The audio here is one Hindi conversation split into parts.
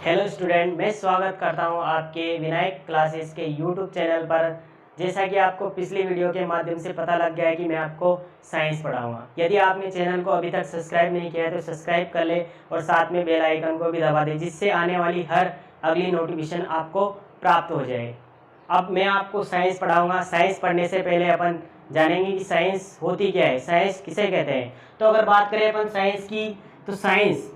हेलो स्टूडेंट, मैं स्वागत करता हूं आपके विनायक क्लासेस के यूट्यूब चैनल पर। जैसा कि आपको पिछली वीडियो के माध्यम से पता लग गया है कि मैं आपको साइंस पढ़ाऊंगा। यदि आपने चैनल को अभी तक सब्सक्राइब नहीं किया है तो सब्सक्राइब कर ले और साथ में बेल आइकन को भी दबा दें, जिससे आने वाली हर अगली नोटिफिकेशन आपको प्राप्त हो जाए। अब मैं आपको साइंस पढ़ाऊँगा। साइंस पढ़ने से पहले अपन जानेंगे कि साइंस होती क्या है, साइंस किसे कहते हैं। तो अगर बात करें अपन साइंस की, तो साइंस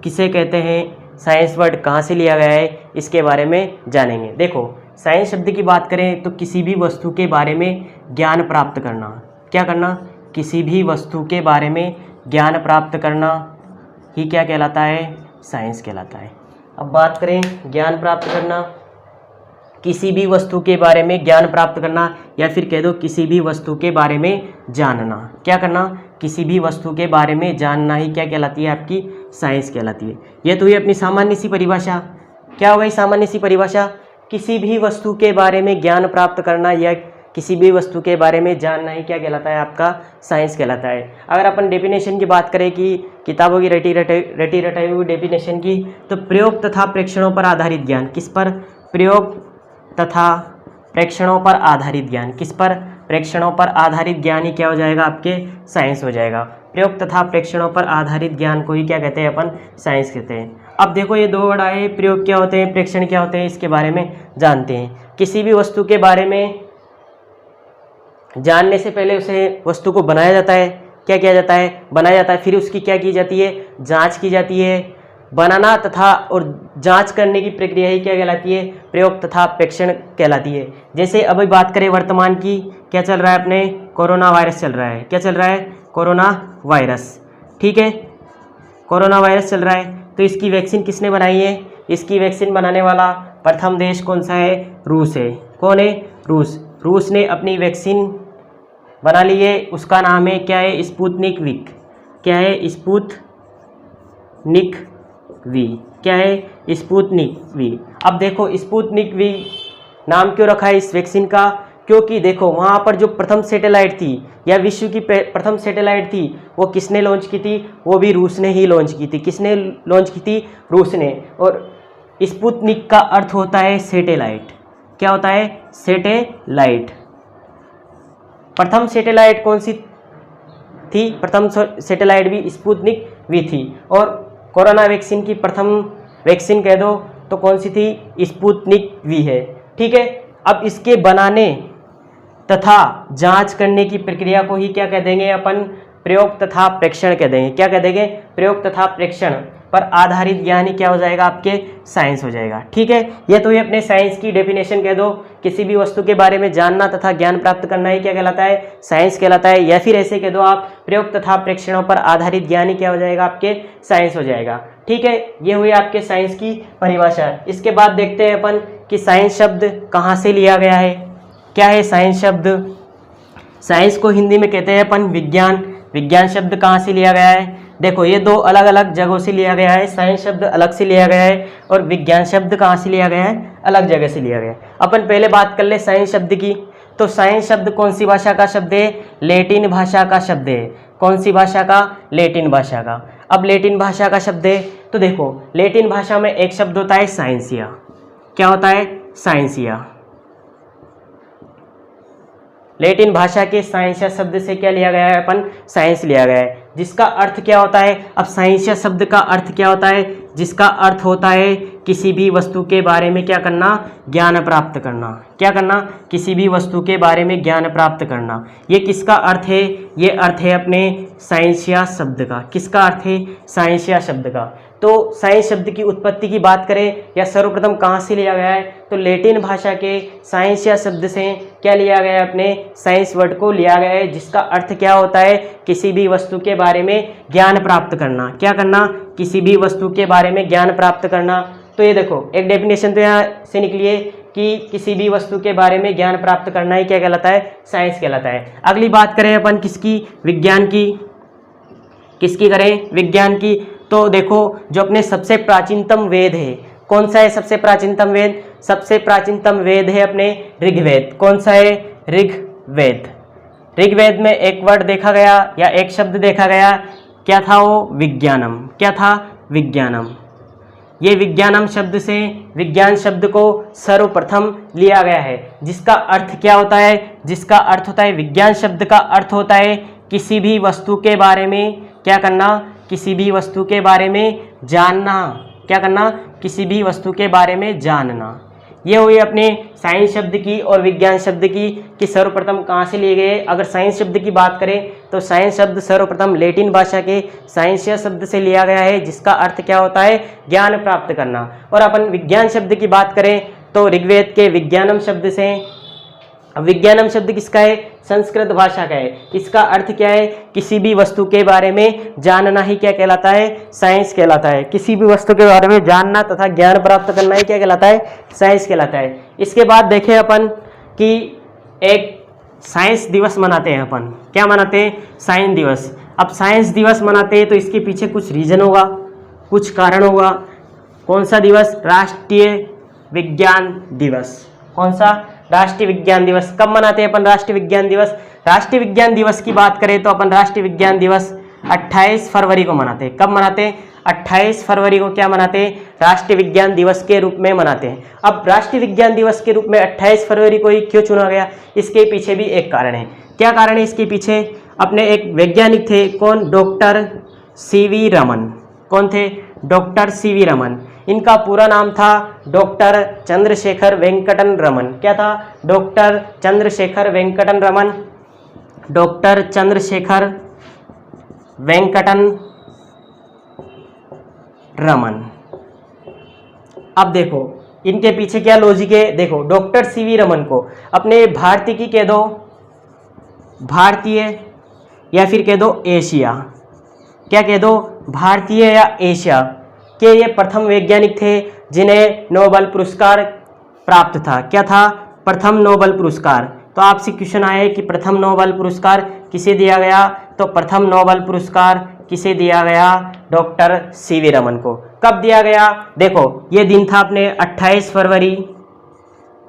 किसे कहते हैं, साइंस वर्ड कहाँ से लिया गया है, इसके बारे में जानेंगे। देखो, साइंस शब्द की बात करें तो किसी भी वस्तु के बारे में ज्ञान प्राप्त करना। क्या करना? किसी भी वस्तु के बारे में ज्ञान प्राप्त करना ही क्या कहलाता है? साइंस कहलाता है। अब बात करें ज्ञान प्राप्त करना, किसी भी वस्तु के बारे में ज्ञान प्राप्त करना, या फिर कह दो किसी भी वस्तु के बारे में जानना। क्या करना? किसी भी वस्तु के बारे में जानना ही क्या कहलाती है? आपकी साइंस कहलाती है। यह तो हुई अपनी सामान्य सी परिभाषा। क्या हो गई सामान्य सी परिभाषा? किसी भी वस्तु के बारे में ज्ञान प्राप्त करना या किसी भी वस्तु के बारे में जानना ही क्या कहलाता है? आपका साइंस कहलाता है। अगर अपन डेफिनेशन की बात करें कि किताबों की रटी रटाई हुई डेफिनेशन की, तो प्रयोग तथा प्रेक्षणों पर आधारित ज्ञान। किस पर? प्रयोग तथा प्रेक्षणों पर आधारित ज्ञान। किस पर? प्रेक्षणों पर आधारित ज्ञान ही क्या हो जाएगा? आपके साइंस हो जाएगा। प्रयोग तथा प्रेक्षणों पर आधारित ज्ञान को ही क्या कहते हैं? अपन साइंस कहते हैं। अब देखो, ये दो वर्ड आए, प्रयोग क्या होते हैं, प्रेक्षण क्या होते हैं, इसके बारे में जानते हैं। किसी भी वस्तु के बारे में जानने से पहले उसे वस्तु को बनाया जाता है। क्या किया जाता है? बनाया जाता है। फिर उसकी क्या की जाती है? जांच की जाती है। बनाना तथा और जांच करने की प्रक्रिया ही क्या कहलाती है? प्रयोग तथा प्रेक्षण कहलाती है। जैसे अभी बात करें वर्तमान की, क्या चल रहा है अपने? कोरोना वायरस चल रहा है। क्या चल रहा है? Corona virus. ठीक है, कोरोना वायरस चल रहा है, तो इसकी वैक्सीन किसने बनाई है? इसकी वैक्सीन बनाने वाला प्रथम देश कौन सा है? रूस है। कौन है? रूस। रूस ने अपनी वैक्सीन बना ली है, उसका नाम है क्या है? Sputnik V. क्या है? Sputnik V. क्या है? Sputnik V. अब देखो, स्पुतनिक वी नाम क्यों रखा है इस वैक्सीन का? क्योंकि देखो, वहाँ पर जो प्रथम सैटेलाइट थी या विश्व की प्रथम सैटेलाइट थी, वो किसने लॉन्च की थी? वो भी रूस ने ही लॉन्च की थी। किसने लॉन्च की थी? रूस ने। और स्पुतनिक का अर्थ होता है सैटेलाइट। क्या होता है? सैटेलाइट। प्रथम सैटेलाइट कौन सी थी? प्रथम सैटेलाइट भी स्पुतनिक वी थी। और कोरोना वैक्सीन की प्रथम वैक्सीन कह दो तो कौन सी थी? स्पुतनिक वी है। ठीक है, अब इसके बनाने तथा जांच करने की प्रक्रिया को ही क्या कह देंगे अपन? प्रयोग तथा प्रेक्षण कह देंगे। क्या कह देंगे? प्रयोग तथा प्रेक्षण पर आधारित ज्ञान ही क्या हो जाएगा? आपके साइंस हो जाएगा। ठीक है, ये तो ये अपने साइंस की डेफिनेशन कह दो। किसी भी वस्तु के बारे में जानना तथा ज्ञान प्राप्त करना ही क्या कहलाता है? साइंस कहलाता है। या फिर ऐसे कह दो आप, प्रयोग तथा प्रेक्षणों पर आधारित ज्ञान ही क्या हो जाएगा? आपके साइंस हो जाएगा। ठीक है, ये हुई आपके साइंस की परिभाषा। इसके बाद देखते हैं अपन कि साइंस शब्द कहाँ से लिया गया है। क्या है साइंस शब्द? साइंस को हिंदी में कहते हैं अपन विज्ञान। विज्ञान शब्द कहाँ से लिया गया है? देखो, ये दो अलग अलग जगहों से लिया गया है। साइंस शब्द अलग से लिया गया है और विज्ञान शब्द कहाँ से लिया गया है? अलग जगह से लिया गया है। अपन पहले बात कर ले साइंस शब्द की। तो साइंस शब्द कौन सी भाषा का शब्द है? लैटिन भाषा का शब्द है। कौन सी भाषा का? लैटिन भाषा का। अब लैटिन भाषा का शब्द है, तो देखो, लैटिन भाषा में एक शब्द होता है साइंसिया। क्या होता है? साइंसिया। लैटिन भाषा के साइंसिया शब्द से क्या लिया गया है? अपन साइंस लिया गया है, जिसका अर्थ क्या होता है? अब साइंसिया शब्द का अर्थ क्या होता है? जिसका अर्थ होता है किसी भी वस्तु के बारे में क्या करना? ज्ञान प्राप्त करना। क्या करना? किसी भी वस्तु के बारे में ज्ञान प्राप्त करना। ये किसका अर्थ है? ये अर्थ है अपने साइंसिया शब्द का। किसका अर्थ है? साइंसिया शब्द का। तो साइंस शब्द की उत्पत्ति की बात करें या सर्वप्रथम कहाँ से लिया गया है, तो लैटिन भाषा के साइंसिया शब्द से क्या लिया गया है? अपने साइंस वर्ड को लिया गया है, जिसका अर्थ क्या होता है? किसी भी वस्तु के बारे में ज्ञान प्राप्त करना। क्या करना? किसी भी वस्तु के बारे में ज्ञान प्राप्त करना। तो ये देखो, एक डेफिनेशन तो यहाँ से निकली है कि किसी भी वस्तु के बारे में ज्ञान प्राप्त करना ही क्या कहलाता है? साइंस कहलाता है। अगली बात करें अपन किसकी? विज्ञान की। किसकी करें? विज्ञान की। तो देखो, जो अपने सबसे प्राचीनतम वेद है, कौन सा है सबसे प्राचीनतम वेद? सबसे प्राचीनतम वेद है अपने ऋग्वेद। कौन सा है? ऋग्वेद। ऋग्वेद में एक वर्ड देखा गया या एक शब्द देखा गया, क्या था वो? विज्ञानम। क्या था? विज्ञानम। ये विज्ञानम शब्द से विज्ञान शब्द को सर्वप्रथम लिया गया है, जिसका अर्थ क्या होता है, जिसका अर्थ होता है, विज्ञान शब्द का अर्थ होता है किसी भी वस्तु के बारे में क्या करना, किसी भी वस्तु के बारे में जानना। क्या करना, किसी भी वस्तु के बारे में जानना। ये हुई अपने साइंस शब्द की और विज्ञान शब्द की कि सर्वप्रथम कहाँ से लिए गए। अगर साइंस शब्द की बात करें तो साइंस शब्द सर्वप्रथम लैटिन भाषा के साइंसिया शब्द से लिया गया है, जिसका अर्थ क्या होता है, ज्ञान प्राप्त करना। और अपन विज्ञान शब्द की बात करें तो ऋग्वेद के विज्ञानम शब्द से। विज्ञानम शब्द किसका है, संस्कृत भाषा का है। इसका अर्थ क्या है, किसी भी वस्तु के बारे में जानना ही क्या कहलाता है, साइंस कहलाता है। किसी भी वस्तु के बारे में जानना तथा ज्ञान प्राप्त करना ही क्या कहलाता है, साइंस कहलाता है। इसके बाद देखें अपन कि एक साइंस दिवस मनाते हैं अपन। क्या मनाते हैं, साइंस दिवस। अब साइंस दिवस मनाते हैं तो इसके पीछे कुछ रीजन होगा, कुछ कारण होगा। कौन सा दिवस, राष्ट्रीय विज्ञान दिवस। कौन सा, राष्ट्रीय विज्ञान दिवस। कब मनाते हैं अपन राष्ट्रीय विज्ञान दिवस। राष्ट्रीय विज्ञान दिवस की बात करें तो अपन राष्ट्रीय विज्ञान दिवस 28 फरवरी को मनाते हैं। कब मनाते हैं, 28 फरवरी को क्या मनाते हैं, राष्ट्रीय विज्ञान दिवस के रूप में मनाते हैं। अब राष्ट्रीय विज्ञान दिवस के रूप में 28 फरवरी को ही क्यों चुना गया, इसके पीछे भी एक कारण है। क्या कारण है इसके पीछे, अपने एक वैज्ञानिक थे, कौन, डॉक्टर सीवी रमन। कौन थे, डॉक्टर सीवी रमन। इनका पूरा नाम था डॉक्टर चंद्रशेखर वेंकटन रमन। क्या था, डॉक्टर चंद्रशेखर वेंकटन रमन। डॉक्टर चंद्रशेखर वेंकटन रमन। अब देखो इनके पीछे क्या लॉजिक है। देखो डॉक्टर सीवी रमन को अपने भारतीय की कह दो, भारतीय या फिर कह दो एशिया। क्या कह दो, भारतीय या एशिया के ये प्रथम वैज्ञानिक थे जिन्हें नोबेल पुरस्कार प्राप्त था। क्या था, प्रथम नोबेल पुरस्कार। तो आपसे क्वेश्चन आया है कि प्रथम नोबेल पुरस्कार किसे दिया गया, तो प्रथम नोबेल पुरस्कार किसे दिया गया, डॉक्टर सीवी रमन को। कब दिया गया, देखो ये दिन था अपने 28 फरवरी।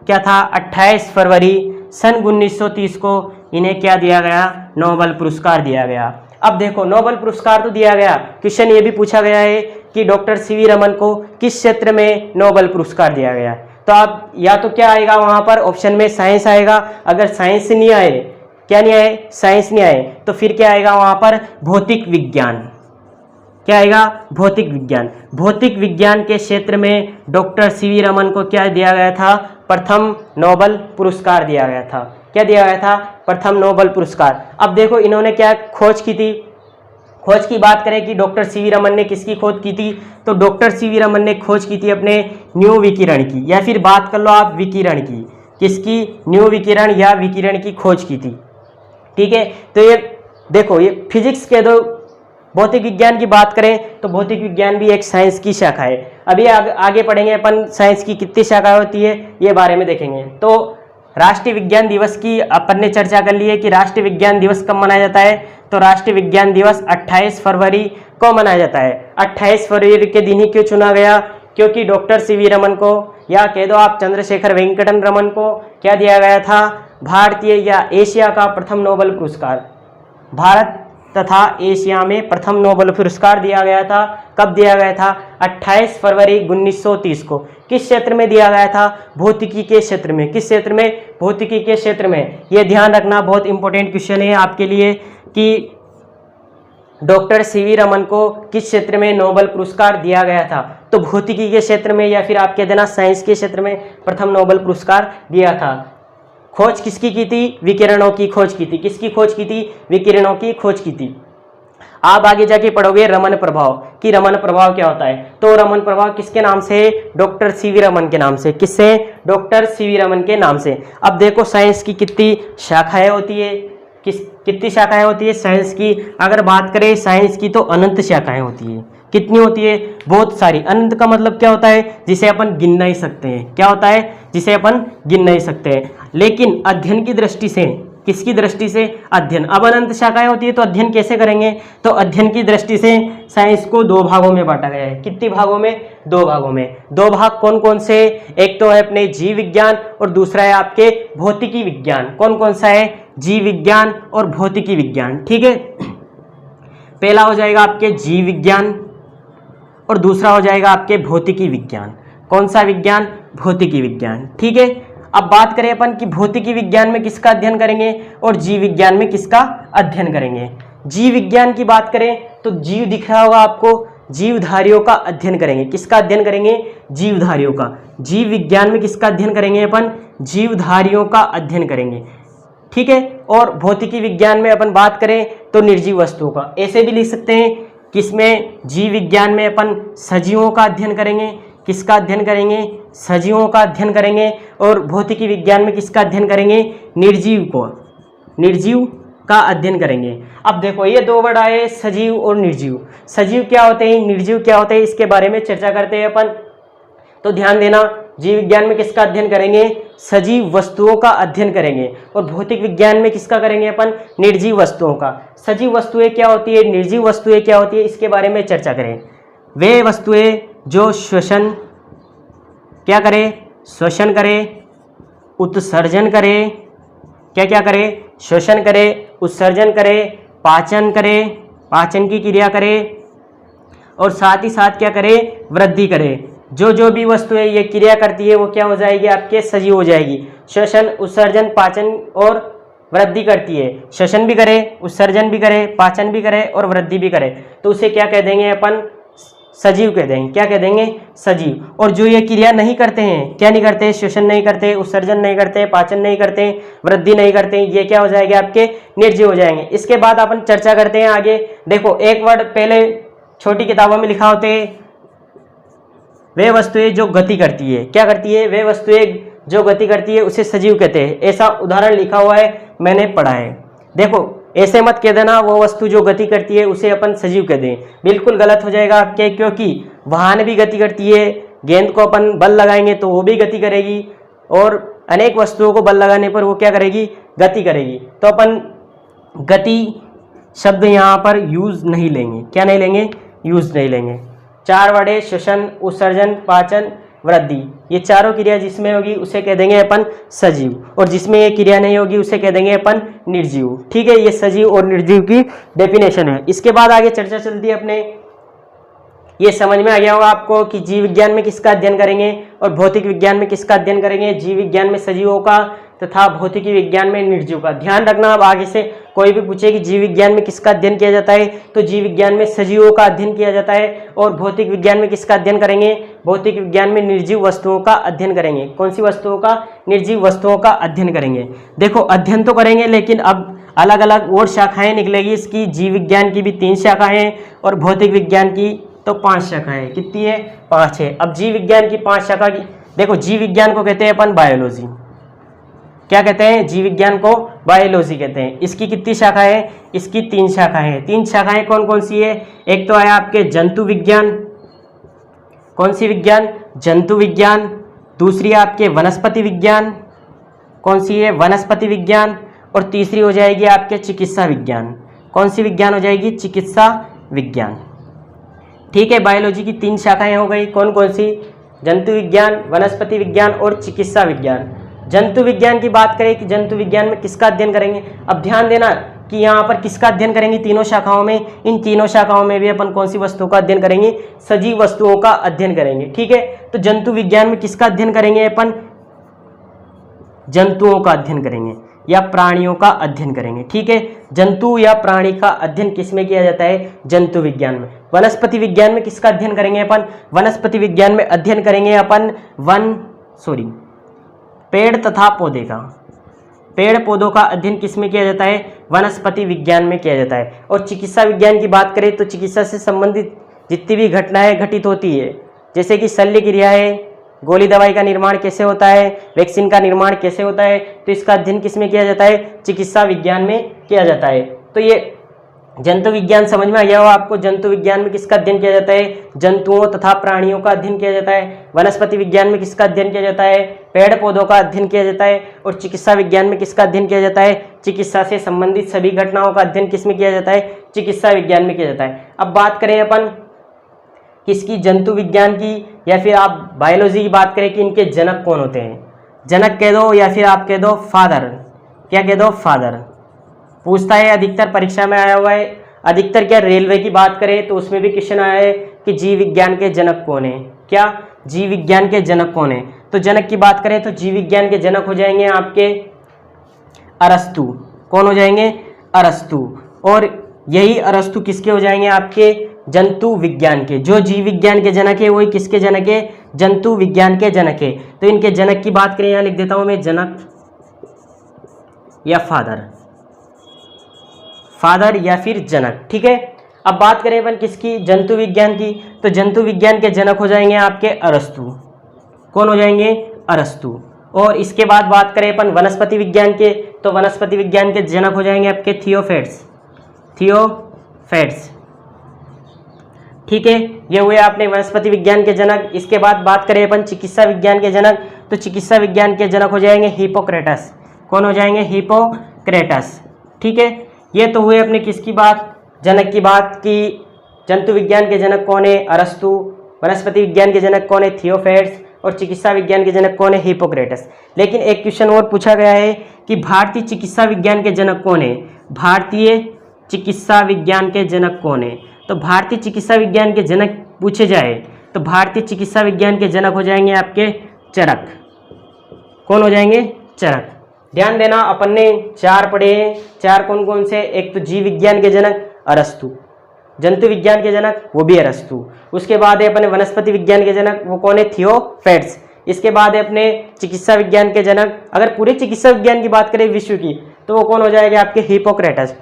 क्या था, 28 फरवरी सन 1930 को इन्हें क्या दिया गया, नोबेल पुरस्कार दिया गया। अब देखो नोबेल पुरस्कार तो दिया गया, क्वेश्चन ये भी पूछा गया है कि डॉक्टर सीवी रमन को किस क्षेत्र में नोबेल पुरस्कार दिया गया। तो आप या तो क्या आएगा वहां पर ऑप्शन में, साइंस आएगा। अगर साइंस नहीं आए, क्या नहीं आए, साइंस नहीं आए, तो फिर क्या आएगा वहां पर, भौतिक विज्ञान। क्या आएगा, भौतिक विज्ञान। भौतिक विज्ञान के क्षेत्र में डॉक्टर सीवी रमन को क्या दिया गया था, प्रथम नोबेल पुरस्कार दिया गया था। क्या दिया गया था, प्रथम नोबेल पुरस्कार। अब देखो इन्होंने क्या खोज की थी। खोज की बात करें कि डॉक्टर सीवी रमन ने किसकी खोज की थी, तो डॉक्टर सीवी रमन ने खोज की थी अपने न्यू विकिरण की, या फिर बात कर लो आप विकिरण की। किसकी, न्यू विकिरण या विकिरण की खोज की थी। ठीक है, तो ये देखो ये फिजिक्स के दो। भौतिक विज्ञान की बात करें तो भौतिक विज्ञान भी एक साइंस की शाखा है। अभी आगे पढ़ेंगे अपन साइंस की कितनी शाखा होती है, ये बारे में देखेंगे। तो राष्ट्रीय विज्ञान दिवस की अपन ने चर्चा कर ली है कि राष्ट्रीय विज्ञान दिवस कब मनाया जाता है, तो राष्ट्रीय विज्ञान दिवस 28 फरवरी को मनाया जाता है। 28 फरवरी के दिन ही क्यों चुना गया, क्योंकि डॉक्टर सीवी रमन को, या कह दो आप चंद्रशेखर वेंकटन रमन को क्या दिया गया था, भारतीय या एशिया का प्रथम नोबेल पुरस्कार। भारत तथा एशिया में प्रथम नोबेल पुरस्कार दिया गया था। कब दिया गया था, 28 फरवरी 1930 को। किस क्षेत्र में दिया गया था, भौतिकी के क्षेत्र में। किस क्षेत्र में, भौतिकी के क्षेत्र में। यह ध्यान रखना, बहुत इंपॉर्टेंट क्वेश्चन है आपके लिए कि डॉक्टर सीवी रमन को किस क्षेत्र में नोबेल पुरस्कार दिया गया था, तो भौतिकी के क्षेत्र में, या फिर आप कह देना साइंस के क्षेत्र में प्रथम नोबेल पुरस्कार दिया था। खोज किसकी की थी, विकिरणों की खोज की थी। किसकी खोज की थी, विकिरणों की खोज की थी। आप आगे जाके पढ़ोगे रमन प्रभाव कि रमन प्रभाव क्या होता है, तो रमन प्रभाव किसके नाम से, डॉक्टर सीवी रमन के नाम से। किससे, डॉक्टर सीवी रमन के नाम से। अब देखो साइंस की कितनी शाखाएं होती है, कितनी शाखाएं होती है साइंस की। अगर बात करें साइंस की तो अनंत शाखाएं होती है। कितनी होती है, बहुत सारी। अनंत का मतलब क्या होता है, जिसे अपन गिन नहीं सकते हैं। क्या होता है, जिसे अपन गिन नहीं सकते हैं। लेकिन अध्ययन की दृष्टि से, किसकी दृष्टि से, अध्ययन। अब अनंत शाखाएं होती है तो अध्ययन कैसे करेंगे, तो अध्ययन की दृष्टि से साइंस को दो भागों में बांटा गया है। कितनी भागों में, दो भागों में। दो भाग कौन कौन से, एक तो है अपने जीव विज्ञान और दूसरा है आपके भौतिकी विज्ञान। कौन कौन सा है, जीव विज्ञान और भौतिकी विज्ञान। ठीक है, पहला हो जाएगा आपके जीव विज्ञान और दूसरा हो जाएगा आपके भौतिकी विज्ञान। कौन सा विज्ञान? भौतिकी विज्ञान। ठीक है, अब बात करें अपन कि भौतिकी विज्ञान में किसका अध्ययन करेंगे और जीव विज्ञान में किसका अध्ययन करेंगे। जीव विज्ञान की बात करें तो जीव दिख रहा होगा आपको, जीवधारियों का अध्ययन करेंगे। किसका अध्ययन करेंगे? जीवधारियों का। जीव विज्ञान में किसका अध्ययन करेंगे अपन? जीवधारियों का अध्ययन करेंगे। ठीक है, और भौतिकी विज्ञान में अपन बात करें तो निर्जीव वस्तुओं का। ऐसे भी लिख सकते हैं किसमें? जीव विज्ञान में अपन सजीवों का अध्ययन करेंगे। किसका अध्ययन करेंगे? सजीवों का अध्ययन करेंगे। और भौतिकी विज्ञान में किसका अध्ययन करेंगे? निर्जीव को, निर्जीव का अध्ययन करेंगे। अब देखो ये दो वर्ड आए, सजीव और निर्जीव। सजीव क्या होते हैं, निर्जीव क्या होते हैं, इसके बारे में चर्चा करते हैं अपन। तो ध्यान देना, जीव विज्ञान में किसका अध्ययन करेंगे? सजीव वस्तुओं का अध्ययन करेंगे। और भौतिक विज्ञान में किसका करेंगे अपन? निर्जीव वस्तुओं का। सजीव वस्तुएं क्या होती है, निर्जीव वस्तुएं क्या होती है, इसके बारे में चर्चा करें। वे वस्तुएं जो श्वसन क्या करे? श्वसन करे, उत्सर्जन करे, क्या क्या करे? श्वसन करे, उत्सर्जन करे, पाचन करे, पाचन की क्रिया करे, और साथ ही साथ क्या करे? वृद्धि करे। जो भी वस्तुएं ये क्रिया करती है वो क्या हो जाएगी? आपके सजीव हो जाएगी। श्वसन, उत्सर्जन, पाचन और वृद्धि करती है। श्वसन भी करे, उत्सर्जन भी करे, पाचन भी करे और वृद्धि भी करे, तो उसे क्या कह देंगे अपन? सजीव कह देंगे। क्या कह देंगे? सजीव। और जो ये क्रिया नहीं करते हैं, क्या नहीं करते? श्वसन नहीं करते, उत्सर्जन नहीं करते, पाचन नहीं करते, वृद्धि नहीं करते, ये क्या हो जाएंगे? आपके निर्जीव हो जाएंगे। इसके बाद अपन चर्चा करते हैं आगे। देखो एक वर्ड पहले छोटी किताबों में लिखा होते हैं, वे वस्तुएं जो गति करती है। क्या करती है? वे वस्तुएं जो गति करती है उसे सजीव कहते हैं। ऐसा उदाहरण लिखा हुआ है, मैंने पढ़ा है। देखो ऐसे मत कह देना वो वस्तु जो गति करती है उसे अपन सजीव कह दें, बिल्कुल गलत हो जाएगा आपके, क्योंकि वाहन भी गति करती है। गेंद को अपन बल लगाएंगे तो वो भी गति करेगी, और अनेक वस्तुओं को बल लगाने पर वो क्या करेगी? गति करेगी। तो अपन गति शब्द यहाँ पर यूज नहीं लेंगे। क्या नहीं लेंगे? यूज नहीं लेंगे। चार वर्ड: श्वसन, उत्सर्जन, पाचन, वृद्धि। ये चारों क्रिया जिसमें होगी उसे कह देंगे अपन सजीव, और जिसमें ये क्रिया नहीं होगी उसे कह देंगे अपन निर्जीव। ठीक है, ये सजीव और निर्जीव की डेफिनेशन है। इसके बाद आगे चर्चा चलती है अपने। ये समझ में आ गया होगा आपको कि जीव विज्ञान में किसका अध्ययन करेंगे और भौतिक विज्ञान में किसका अध्ययन करेंगे। जीव विज्ञान में सजीवों का तथा भौतिकी विज्ञान में निर्जीव का। ध्यान रखना, अब आगे से कोई भी पूछे कि जीव विज्ञान में किसका अध्ययन किया जाता है, तो जीव विज्ञान में सजीवों का अध्ययन किया जाता है। और भौतिक विज्ञान में किसका अध्ययन करेंगे? भौतिक विज्ञान में निर्जीव वस्तुओं का अध्ययन करेंगे। कौन सी वस्तुओं का? निर्जीव वस्तुओं का अध्ययन करेंगे। देखो अध्ययन तो करेंगे, लेकिन अब अलग अलग और शाखाएं निकलेगी इसकी। जीव विज्ञान की भी 3 शाखाएं और भौतिक विज्ञान की तो 5 शाखाएं। कितनी है? 5 है। अब जीव विज्ञान की 5 शाखा की देखो, जीव विज्ञान को कहते हैं अपन बायोलॉजी। क्या कहते हैं? जीव विज्ञान को बायोलॉजी कहते हैं। इसकी कितनी शाखाएं है? इसकी 3 शाखाएं हैं। 3 शाखाएं कौन कौन सी है? एक तो आया आपके जंतु विज्ञान। कौन सी विज्ञान? जंतु विज्ञान। दूसरी आपके वनस्पति विज्ञान। कौन सी है? वनस्पति विज्ञान। और तीसरी हो जाएगी आपके चिकित्सा विज्ञान। कौन सी विज्ञान हो जाएगी? चिकित्सा विज्ञान। ठीक है, बायोलॉजी की 3 शाखाएं हो गई। कौन कौन सी? जंतु विज्ञान, वनस्पति विज्ञान और चिकित्सा विज्ञान। जंतु विज्ञान की बात करें कि जंतु विज्ञान में किसका अध्ययन करेंगे। अब ध्यान देना कि यहाँ पर किसका अध्ययन करेंगे? तीनों शाखाओं में। इन तीनों शाखाओं में भी अपन कौन सी वस्तुओं का अध्ययन करेंगे? सजीव वस्तुओं का अध्ययन करेंगे। ठीक है, तो जंतु विज्ञान में किसका अध्ययन करेंगे अपन? जंतुओं का अध्ययन करेंगे या प्राणियों का अध्ययन करेंगे। ठीक है, जंतु या प्राणी का अध्ययन किसमें किया जाता है? जंतु विज्ञान में। वनस्पति विज्ञान में किसका अध्ययन करेंगे अपन? वनस्पति विज्ञान में अध्ययन करेंगे अपन पेड़ तथा पौधे का। पेड़ पौधों का अध्ययन किसमें किया जाता है? वनस्पति विज्ञान में किया जाता है। और चिकित्सा विज्ञान की बात करें तो चिकित्सा से संबंधित जितनी भी घटनाएं घटित होती है, जैसे कि शल्य क्रिया है, गोली दवाई का निर्माण कैसे होता है, वैक्सीन का निर्माण कैसे होता है, तो इसका अध्ययन किसमें किया जाता है? चिकित्सा विज्ञान में किया जाता है। तो ये जंतु विज्ञान समझ में आ गया होगा आपको। जंतु विज्ञान में किसका अध्ययन किया जाता है? जंतुओं तथा प्राणियों का अध्ययन किया जाता है। वनस्पति विज्ञान में किसका अध्ययन किया जाता है? पेड़ पौधों का अध्ययन किया जाता है। और चिकित्सा विज्ञान में किसका अध्ययन किया जाता है? चिकित्सा से संबंधित सभी घटनाओं का अध्ययन किसमें किया जाता है? चिकित्सा विज्ञान में किया जाता है। अब बात करें अपन किसकी? जंतु विज्ञान की, या फिर आप बायोलॉजी की बात करें कि इनके जनक कौन होते हैं। जनक कह दो या फिर आप कह दो फादर। क्या कह दो? फादर। पूछता है, अधिकतर परीक्षा में आया हुआ है। अधिकतर क्या रेलवे की बात करें तो उसमें भी क्वेश्चन आया है कि जीव विज्ञान के जनक कौन है। क्या जीव विज्ञान के जनक कौन है? तो जनक की बात करें तो जीव विज्ञान के जनक हो जाएंगे आपके अरस्तु। कौन हो जाएंगे? अरस्तु। और यही अरस्तु किसके हो जाएंगे? आपके जंतु विज्ञान के। जो जीव विज्ञान के जनक है वही किसके जनक है? जंतु विज्ञान के जनक है। तो इनके जनक की बात करें, यहां लिख देता हूं मैं, जनक या फादर, फादर या फिर जनक। ठीक है। अब बात करें अपन किसकी? जंतु विज्ञान की। तो जंतु विज्ञान के जनक हो जाएंगे आपके अरस्तु। कौन हो जाएंगे? अरस्तु। और इसके बाद बात करें अपन वनस्पति विज्ञान के, तो वनस्पति विज्ञान के जनक हो जाएंगे आपके थियोफेट्स। थियोफेट्स। ठीक है, ये हुए आपने वनस्पति विज्ञान के जनक। इसके बाद बात करें अपन चिकित्सा विज्ञान के जनक, तो चिकित्सा विज्ञान के जनक हो जाएंगे हिपोक्रेटस। कौन हो जाएंगे? हिपोक्रेटस। ठीक है, ये तो हुए अपने किसकी बात? जनक की बात कि जंतु विज्ञान के जनक कौन है? अरस्तु। वनस्पति विज्ञान के जनक कौन है? थियोफेट्स। और चिकित्सा विज्ञान के जनक कौन है? हिपोक्रेटस। लेकिन एक क्वेश्चन और पूछा गया है कि भारतीय चिकित्सा विज्ञान के जनक कौन है? भारतीय चिकित्सा विज्ञान के जनक कौन है? तो भारतीय चिकित्सा विज्ञान के जनक पूछे जाए तो भारतीय चिकित्सा विज्ञान के जनक हो जाएंगे आपके चरक। कौन हो जाएंगे? चरक। ध्यान देना, अपन ने 4 पढ़े हैं। 4 कौन कौन से? एक तो जीव विज्ञान के जनक अरस्तु, जंतु विज्ञान के जनक वो भी अरस्तु। उसके बाद है अपने वनस्पति विज्ञान के जनक, वो कौन है? थियोफेट्स। इसके बाद है अपने चिकित्सा विज्ञान के जनक, अगर पूरे चिकित्सा विज्ञान की बात करें विश्व की, तो वो कौन हो जाएगा? आपके हिपोक्रेटस।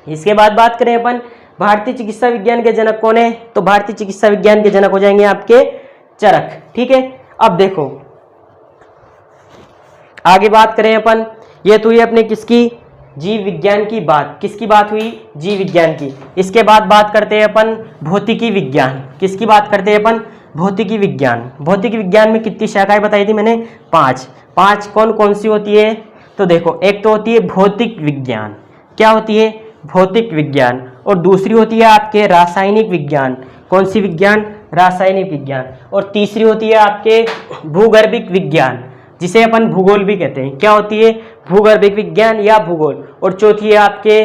इसके बाद बात करें अपन भारतीय चिकित्सा विज्ञान के जनक कौन है? तो भारतीय चिकित्सा विज्ञान के जनक हो जाएंगे आपके चरक। ठीक है। अब देखो आगे बात करें अपन, ये तो हुई अपने किसकी? जीव विज्ञान की बात। किसकी बात हुई? जीव विज्ञान की। इसके बाद बात करते हैं अपन भौतिकी विज्ञान। किसकी बात करते हैं अपन? भौतिकी विज्ञान। भौतिकी विज्ञान में कितनी शाखाएं बताई थी मैंने? 5 कौन कौन सी होती है? तो देखो, एक तो होती है भौतिक विज्ञान। क्या होती है? भौतिक विज्ञान। और दूसरी होती है आपके रासायनिक विज्ञान। कौन सी विज्ञान? रासायनिक विज्ञान। और तीसरी होती है आपके भूगर्भिक विज्ञान, जिसे अपन भूगोल भी कहते हैं। क्या होती है? भूगर्भिक विज्ञान या भूगोल। और चौथी है आपके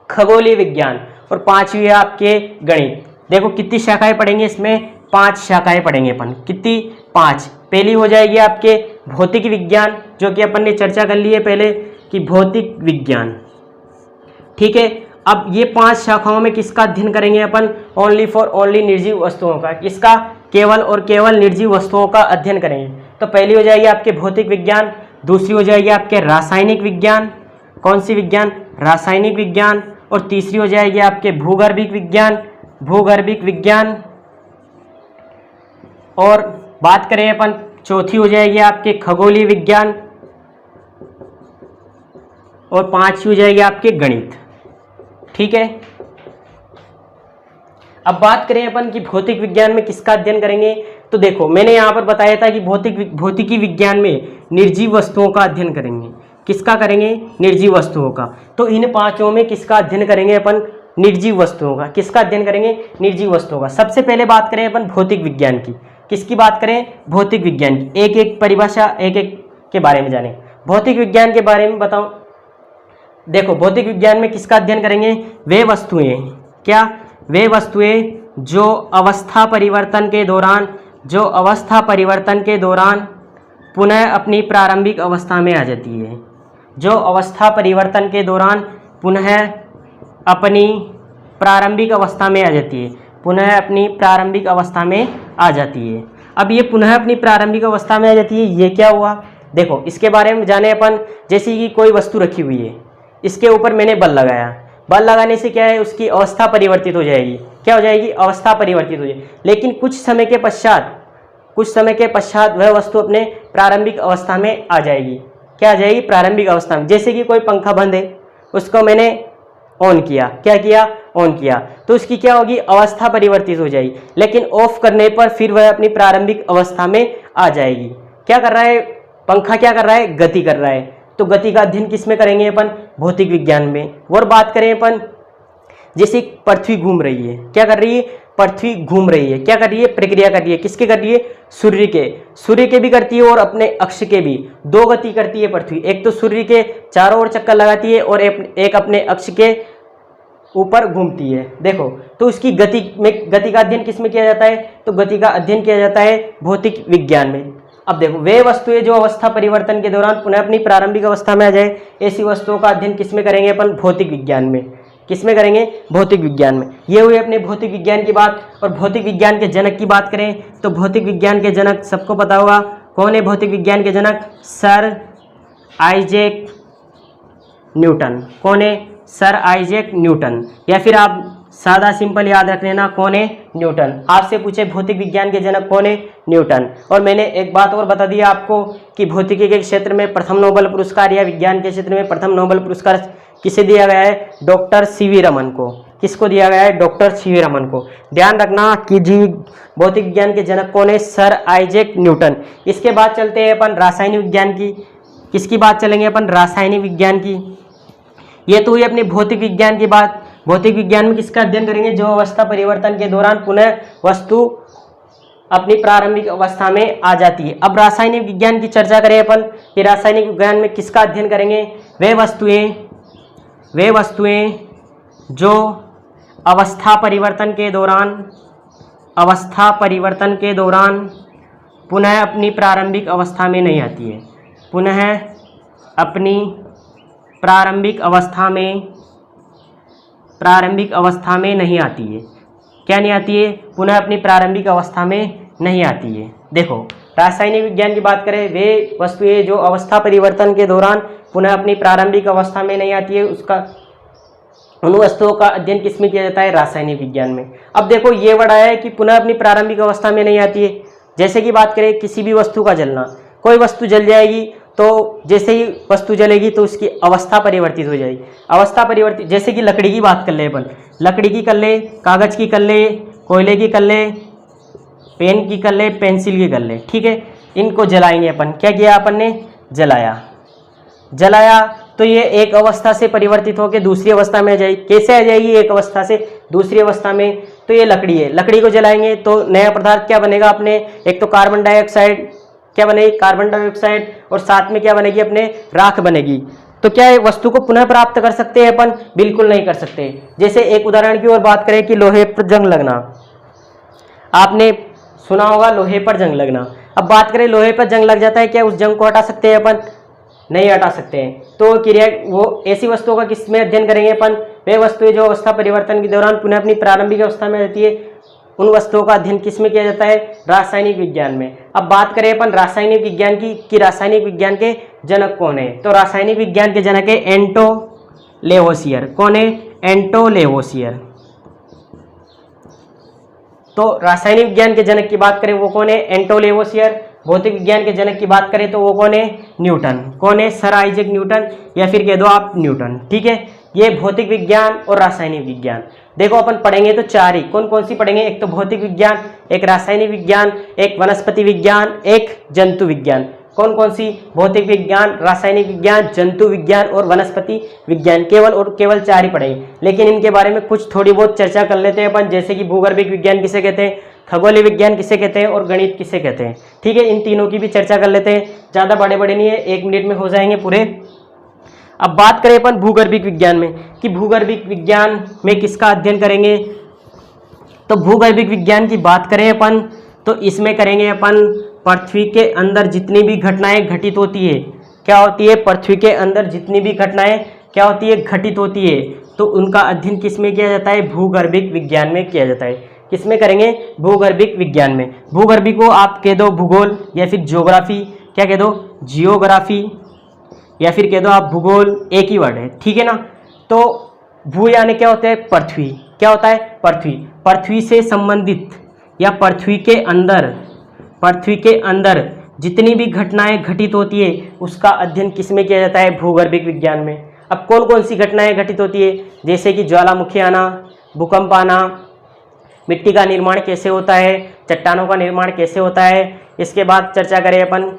खगोलीय विज्ञान। और पांचवी है आपके गणित। देखो कितनी शाखाएं पढ़ेंगे इसमें? 5 शाखाएं पढ़ेंगे अपन। कितनी? 5। पहली हो जाएगी आपके भौतिक विज्ञान, जो कि अपन ने चर्चा कर ली है पहले कि भौतिक विज्ञान। ठीक है। अब ये 5 शाखाओं में किसका अध्ययन करेंगे अपन? ओनली फॉर ओनली निर्जीव वस्तुओं का। किसका? केवल और केवल निर्जीव वस्तुओं का अध्ययन करेंगे। तो पहली हो जाएगी आपके भौतिक विज्ञान, दूसरी हो जाएगी आपके रासायनिक विज्ञान। कौन सी विज्ञान? रासायनिक विज्ञान। और तीसरी हो जाएगी आपके भूगर्भिक विज्ञान। भूगर्भिक विज्ञान। और बात करें अपन, चौथी हो जाएगी आपके खगोलीय विज्ञान। और 5वीं हो जाएगी आपके गणित। ठीक है। अब बात करें अपन कि भौतिक विज्ञान में किसका अध्ययन करेंगे, तो देखो मैंने यहाँ पर बताया था कि भौतिकी विज्ञान में निर्जीव वस्तुओं का अध्ययन करेंगे। किसका करेंगे? निर्जीव वस्तुओं का। तो इन 5 में किसका अध्ययन करेंगे अपन? निर्जीव वस्तुओं का। किसका अध्ययन करेंगे? निर्जीव वस्तुओं का। सबसे पहले बात करें अपन भौतिक विज्ञान की। किसकी बात करें? भौतिक विज्ञान की। एक एक परिभाषा एक एक के बारे में जाने। भौतिक विज्ञान के बारे में बताओ। देखो भौतिक विज्ञान में किसका अध्ययन करेंगे? वे वस्तुएं। क्या? वे वस्तुएं जो अवस्था परिवर्तन के दौरान पुनः अपनी प्रारंभिक अवस्था में आ जाती है। जो अवस्था परिवर्तन के दौरान पुनः अपनी प्रारंभिक अवस्था में आ जाती है। पुनः अपनी प्रारंभिक अवस्था में आ जाती है। अब ये पुनः अपनी प्रारंभिक अवस्था में आ जाती है, ये क्या हुआ? देखो इसके बारे में जाने अपन। जैसे कि कोई वस्तु रखी हुई है, इसके ऊपर मैंने बल लगाया। बल लगाने से क्या है? उसकी अवस्था परिवर्तित हो जाएगी। क्या हो जाएगी? अवस्था परिवर्तित हो जाएगी। लेकिन कुछ समय के पश्चात वह वस्तु अपने प्रारंभिक अवस्था में आ जाएगी। क्या आ जाएगी? प्रारंभिक अवस्था में। जैसे कि कोई पंखा बंद है, उसको मैंने ऑन किया। क्या किया? ऑन किया। तो उसकी क्या होगी? अवस्था परिवर्तित हो जाएगी। लेकिन ऑफ करने पर फिर वह अपनी प्रारंभिक अवस्था में आ जाएगी। क्या कर रहा है पंखा? क्या कर रहा है? गति कर रहा है। तो गति का अध्ययन किस में करेंगे अपन? भौतिक विज्ञान में। और बात करें अपन, जैसे पृथ्वी घूम रही है, क्या कर रही है? पृथ्वी घूम रही है, क्या कर रही है, प्रक्रिया कर रही है, किसके कर रही है, सूर्य के भी करती है और अपने अक्ष के भी, दो गति करती है पृथ्वी, एक तो सूर्य के चारों ओर चक्कर लगाती है और एक अपने अक्ष के ऊपर घूमती है। देखो तो उसकी गति का अध्ययन किस में किया जाता है, तो गति का अध्ययन किया जाता है भौतिक विज्ञान में। अब देखो वे वस्तुएं जो अवस्था परिवर्तन के दौरान पुनः अपनी प्रारंभिक अवस्था में आ जाए, ऐसी वस्तुओं का अध्ययन किस में करेंगे अपन, भौतिक विज्ञान में। किस में करेंगे, भौतिक विज्ञान में। ये हुई अपने भौतिक विज्ञान की बात। और भौतिक विज्ञान के जनक की बात करें तो भौतिक विज्ञान के जनक सबको पता होगा, कौन है भौतिक विज्ञान के जनक, सर आइजैक न्यूटन। कौन है, सर आइजैक न्यूटन, या फिर आप सादा सिंपल याद रख लेना, कौन है, न्यूटन। आपसे पूछे भौतिक विज्ञान के जनक कौन है, न्यूटन। और मैंने एक बात और बता दी आपको कि भौतिकी के क्षेत्र में प्रथम नोबेल पुरस्कार या विज्ञान के क्षेत्र में प्रथम नोबेल पुरस्कार किसे दिया गया है, डॉक्टर सीवी रमन को। किसको दिया गया है, डॉक्टर सीवी रमन को। ध्यान रखना कि जी भौतिक विज्ञान के जनक कौन है, सर आइजैक न्यूटन। इसके बाद चलते हैं अपन रासायनिक विज्ञान की। किसकी बात चलेंगे अपन, रासायनिक विज्ञान की। ये तो हुई अपनी भौतिक विज्ञान की बात। भौतिक विज्ञान में किसका अध्ययन करेंगे, जो अवस्था परिवर्तन के दौरान पुनः वस्तु अपनी प्रारंभिक अवस्था में आ जाती है। अब रासायनिक विज्ञान की चर्चा करें अपन कि रासायनिक विज्ञान में किसका अध्ययन करेंगे, वे वस्तुएं जो अवस्था परिवर्तन के दौरान पुनः अपनी प्रारंभिक अवस्था में नहीं आती है, पुनः अपनी प्रारंभिक अवस्था में नहीं आती है। क्या नहीं आती है, पुनः अपनी प्रारंभिक अवस्था में नहीं आती है। देखो रासायनिक विज्ञान की बात करें, वे वस्तुएं जो अवस्था परिवर्तन के दौरान पुनः अपनी प्रारंभिक अवस्था में नहीं आती है, उन वस्तुओं का अध्ययन किस में किया जाता है, रासायनिक विज्ञान में। अब देखो ये वर्ड आया है कि पुनः अपनी प्रारंभिक अवस्था में नहीं आती है। जैसे कि बात करें किसी भी वस्तु का जलना, कोई वस्तु जल जाएगी तो जैसे ही वस्तु जलेगी तो उसकी अवस्था परिवर्तित हो जाएगी। अवस्था परिवर्तित, जैसे कि लकड़ी की बात कर ले अपन, लकड़ी की कर ले, कागज की कर ले, कोयले की कर ले, पेन की कर ले, पेंसिल की कर ले, ठीक है। इनको जलाएंगे अपन, क्या किया अपन ने, जलाया तो ये एक अवस्था से परिवर्तित होकर दूसरी अवस्था में आ जाएगी। कैसे आ जाएगी एक अवस्था से दूसरी अवस्था में, तो ये लकड़ी है, लकड़ी को जलाएंगे तो नया पदार्थ क्या बनेगा अपने, एक तो कार्बन डाइऑक्साइड, क्या बनेगी, कार्बन डाइऑक्साइड, और साथ में क्या बनेगी अपने, राख बनेगी। तो क्या वस्तु को पुनः प्राप्त कर सकते हैं अपन, बिल्कुल नहीं कर सकते। जैसे एक उदाहरण की ओर बात करें कि लोहे पर जंग लगना, आपने सुना होगा लोहे पर जंग लगना। अब बात करें लोहे पर जंग लग जाता है, क्या उस जंग को हटा सकते हैं अपन, नहीं हटा सकते हैं। तो क्रिया वो ऐसी वस्तुओं का किस में अध्ययन करेंगे अपन, वे वस्तुएं जो अवस्था परिवर्तन के दौरान पुनः अपनी प्रारंभिक अवस्था में रहती है, उन वस्तुओं का अध्ययन किस में किया जाता है, रासायनिक विज्ञान में। अब बात करें अपन रासायनिक विज्ञान की कि रासायनिक विज्ञान के जनक कौन है, तो रासायनिक विज्ञान के जनक है एंटो लेवोसियर। कौन है, एंटो लेवोसियर। तो रासायनिक विज्ञान के जनक की बात करें वो कौन है, एंटो लेवोसियर। भौतिक विज्ञान के जनक की बात करें तो वो कौन है, न्यूटन। कौन है, सर आइजैक न्यूटन, या फिर कह दो आप न्यूटन, ठीक है। ये भौतिक विज्ञान और रासायनिक विज्ञान। देखो अपन पढ़ेंगे तो चार ही, कौन कौन सी पढ़ेंगे, एक तो भौतिक विज्ञान, एक रासायनिक विज्ञान, एक वनस्पति विज्ञान, एक जंतु विज्ञान। कौन कौन सी, भौतिक विज्ञान, रासायनिक विज्ञान, जंतु विज्ञान और वनस्पति विज्ञान। केवल चार ही पढ़ेंगे, लेकिन इनके बारे में कुछ थोड़ी बहुत चर्चा कर लेते हैं अपन। जैसे कि भूगर्भिक विज्ञान किसे कहते हैं, खगोलीय विज्ञान किसे कहते हैं और गणित किसे कहते हैं, ठीक है। इन तीनों की भी चर्चा कर लेते हैं, ज़्यादा बड़े बड़े नहीं है, 1 मिनट में हो जाएंगे पूरे। अब बात करें अपन भूगर्भिक विज्ञान में कि भूगर्भिक विज्ञान में किसका अध्ययन करेंगे, तो भूगर्भिक विज्ञान की बात करें अपन तो इसमें करेंगे अपन पृथ्वी के अंदर जितनी भी घटनाएं घटित होती है, क्या होती है, पृथ्वी के अंदर जितनी भी घटनाएं क्या होती है, घटित होती है, तो उनका अध्ययन किस में किया जाता है, भूगर्भिक विज्ञान में किया जाता है। किस में करेंगे, भूगर्भिक विज्ञान में। भूगर्भिक को आप कह दो भूगोल या फिर ज्योग्राफी, क्या कह दो, जियोग्राफी, या फिर कह दो आप भूगोल, एक ही वर्ड है, ठीक है ना। तो भू यानी क्या होता है, पृथ्वी, क्या होता है, पृथ्वी। पृथ्वी से संबंधित या पृथ्वी के अंदर जितनी भी घटनाएं घटित होती है उसका अध्ययन किस में किया जाता है, भूगर्भिक विज्ञान में। अब कौन कौन सी घटनाएं घटित होती है, जैसे कि ज्वालामुखी आना, भूकंप आना, मिट्टी का निर्माण कैसे होता है, चट्टानों का निर्माण कैसे होता है। इसके बाद चर्चा करें अपन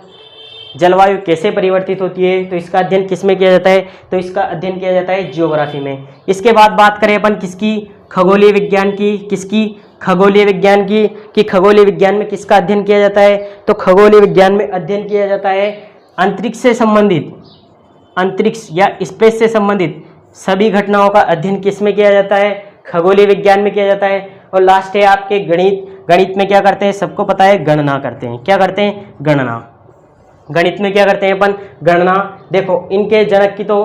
जलवायु कैसे परिवर्तित होती है, तो इसका अध्ययन किस में किया जाता है, तो इसका अध्ययन किया जाता है ज्योग्राफी में। इसके बाद बात करें अपन किसकी, खगोलीय विज्ञान की, किसकी, खगोलीय विज्ञान की कि खगोलीय विज्ञान में किसका अध्ययन किया जाता है, तो खगोलीय विज्ञान में अध्ययन किया जाता है अंतरिक्ष से संबंधित, अंतरिक्ष या स्पेस से संबंधित सभी घटनाओं का अध्ययन किस में किया जाता है, खगोलीय विज्ञान में किया जाता है। और लास्ट है आपके गणित। गणित में क्या करते हैं, सबको पता है, गणना करते हैं। क्या करते हैं, गणना। गणित में क्या करते हैं अपन, गणना। देखो इनके जनक की तो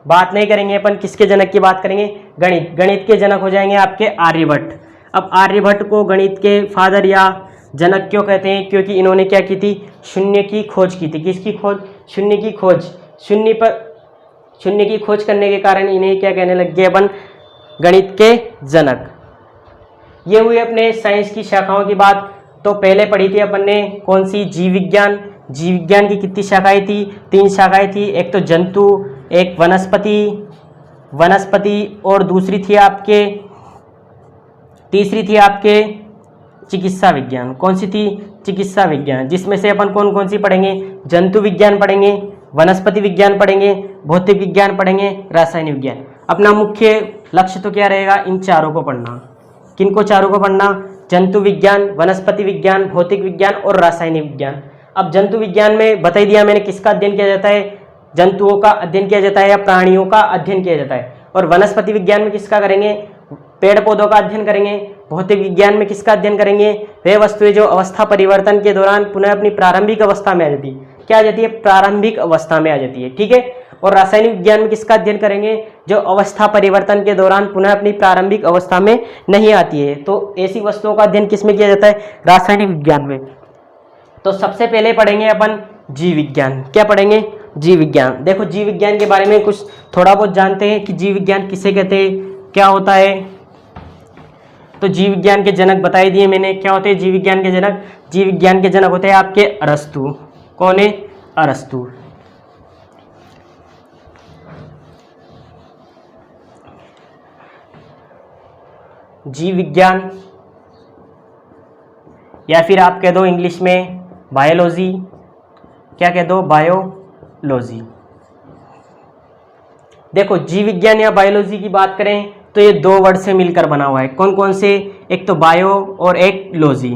बात नहीं करेंगे अपन, किसके जनक की बात करेंगे, गणित। गणित के जनक हो जाएंगे आपके आर्यभट्ट। अब आर्यभट्ट को गणित के फादर या जनक क्यों कहते हैं, क्योंकि इन्होंने क्या की थी, शून्य की खोज की थी। किसकी खोज, शून्य की खोज। शून्य की खोज करने के कारण इन्हें क्या कहने लग गए अपन, गणित के जनक। ये हुई अपने साइंस की शाखाओं की बात। तो पहले पढ़ी थी अपन ने कौन सी, जीव विज्ञान। जीव विज्ञान की कितनी शाखाएं थी, 3 शाखाएं थी। एक तो जंतु, एक वनस्पति और दूसरी थी आपके, तीसरी थी आपके चिकित्सा विज्ञान। कौन सी थी, चिकित्सा विज्ञान, जिसमें से अपन कौन कौन सी पढ़ेंगे, जंतु विज्ञान पढ़ेंगे, वनस्पति विज्ञान पढ़ेंगे, भौतिक विज्ञान पढ़ेंगे, रासायनिक विज्ञान। अपना मुख्य लक्ष्य तो क्या रहेगा, इन चारों को पढ़ना। किनको चारों को पढ़ना, जंतु विज्ञान, वनस्पति विज्ञान, भौतिक विज्ञान और रासायनिक विज्ञान। अब जंतु विज्ञान में बता ही दिया मैंने किसका अध्ययन किया जाता है, जंतुओं का अध्ययन किया जाता है या प्राणियों का अध्ययन किया जाता है। और वनस्पति विज्ञान में किसका करेंगे, पेड़ पौधों का अध्ययन करेंगे। भौतिक विज्ञान में किसका अध्ययन करेंगे, वे वस्तुएं जो अवस्था परिवर्तन के दौरान पुनः अपनी प्रारंभिक अवस्था में आ जाती है। क्या आ जाती है, प्रारंभिक अवस्था में आ जाती है, ठीक है। और रासायनिक विज्ञान में किसका अध्ययन करेंगे, जो अवस्था परिवर्तन के दौरान पुनः अपनी प्रारंभिक अवस्था में नहीं आती है। तो ऐसी वस्तुओं का अध्ययन किस में किया जाता है, रासायनिक विज्ञान में। तो सबसे पहले पढ़ेंगे अपन जीव विज्ञान। क्या पढ़ेंगे, जीव विज्ञान। देखो जीव विज्ञान के बारे में कुछ थोड़ा बहुत जानते हैं कि जीव विज्ञान किसे कहते हैं, क्या होता है। तो जीव विज्ञान के जनक बता ही दिए मैंने, क्या होते हैं जीव विज्ञान के जनक। जीव विज्ञान के जनक होते हैं आपके अरस्तु। कौन है, अरस्तु। जीव विज्ञान या फिर आप कह दो इंग्लिश में बायोलॉजी। क्या कह दो, बायोलॉजी। देखो जीव विज्ञान या बायोलॉजी की बात करें तो ये 2 वर्ड से मिलकर बना हुआ है। कौन कौन से, एक तो बायो और एक लॉजी।